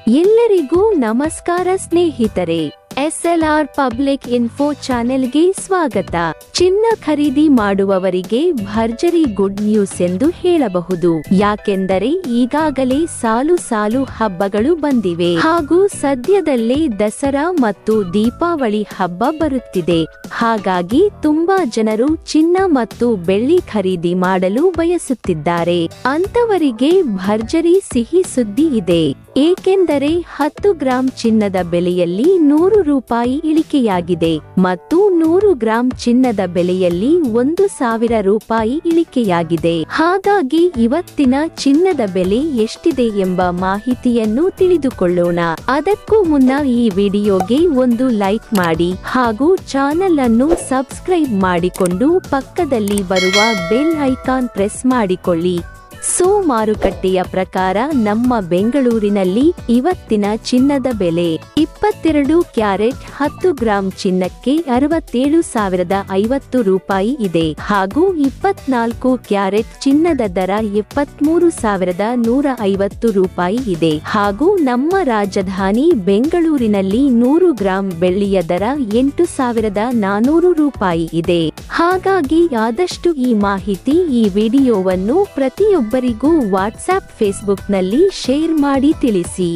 ಎಲ್ಲರಿಗೂ ನಮಸ್ಕಾರ ಸ್ನೇಹಿತರೆ, ಎಸ್ಎಲ್ಆರ್ ಪಬ್ಲಿಕ್ ಇನ್ಫೋ ಚಾನೆಲ್ಗೆ ಸ್ವಾಗತ. ಚಿನ್ನ ಖರೀದಿ ಮಾಡುವವರಿಗೆ ಭರ್ಜರಿ ಗುಡ್ ನ್ಯೂಸ್ ಎಂದು ಹೇಳಬಹುದು. ಯಾಕೆಂದರೆ ಈಗಾಗಲೇ ಸಾಲು ಸಾಲು ಹಬ್ಬಗಳು ಬಂದಿವೆ ಹಾಗೂ ಸದ್ಯದಲ್ಲೇ ದಸರಾ ಮತ್ತು ದೀಪಾವಳಿ ಹಬ್ಬ ಬರುತ್ತಿದೆ. ಹಾಗಾಗಿ ತುಂಬಾ ಜನರು ಚಿನ್ನ ಮತ್ತು ಬೆಳ್ಳಿ ಖರೀದಿ ಮಾಡಲು ಬಯಸುತ್ತಿದ್ದಾರೆ. ಅಂತವರಿಗೆ ಭರ್ಜರಿ ಸಿಹಿ ಸುದ್ದಿ ಇದೆ. ಏಕೆಂದರೆ 10 ಗ್ರಾಂ ಚಿನ್ನದ ಬೆಲೆಯಲ್ಲಿ 100 ರೂಪಾಯಿ ಇಳಿಕೆಯಾಗಿದೆ ಮತ್ತು 100 ಗ್ರಾಂ ಚಿನ್ನದ ಬೆಲೆಯಲ್ಲಿ 1000 ರೂಪಾಯಿ ಇಳಿಕೆಯಾಗಿದೆ. ಹಾಗಾಗಿ ಇವತ್ತಿನ ಚಿನ್ನದ ಬೆಲೆ ಎಷ್ಟಿದೆ ಎಂಬ ಮಾಹಿತಿಯನ್ನು ತಿಳಿದುಕೊಳ್ಳೋಣ. ಅದಕ್ಕೂ ಮುನ್ನ ಈ ವಿಡಿಯೋಗೆ ಒಂದು ಲೈಕ್ ಮಾಡಿ ಹಾಗೂ ಚಾನೆಲ್ ಅನ್ನು ಸಬ್ಸ್ಕ್ರೈಬ್ ಮಾಡಿಕೊಂಡು ಪಕ್ಕದಲ್ಲಿ ಬರುವ ಬೆಲ್ ಐಕಾನ್ ಪ್ರೆಸ್ ಮಾಡಿಕೊಳ್ಳಿ. ಮಾರುಕಟ್ಟೆಯ ಪ್ರಕಾರ ನಮ್ಮ ಬೆಂಗಳೂರಿನಲ್ಲಿ ಇವತ್ತಿನ ಚಿನ್ನದ ಬೆಲೆ 22 ಕ್ಯಾರೆಟ್ 10 ಗ್ರಾಂ ಚಿನ್ನಕ್ಕೆ 67,050 ರೂಪಾಯಿ ಇದೆ ಹಾಗೂ 24 ಕ್ಯಾರೆಟ್ ಚಿನ್ನದ ದರ 73,150 ರೂಪಾಯಿ ಇದೆ ಹಾಗೂ ನಮ್ಮ ರಾಜಧಾನಿ ಬೆಂಗಳೂರಿನಲ್ಲಿ 100 ಗ್ರಾಂ ಬೆಳ್ಳಿಯ ದರ 8,400 ರೂಪಾಯಿ ಇದೆ. ಹಾಗಾಗಿ ಆದಷ್ಟು ಈ ಮಾಹಿತಿ ಈ ವಿಡಿಯೋವನ್ನು ಪ್ರತಿಯೊಬ್ಬರಿಗೂ ವಾಟ್ಸ್ಆಪ್ ಫೇಸ್ಬುಕ್ನಲ್ಲಿ ಶೇರ್ ಮಾಡಿ ತಿಳಿಸಿ.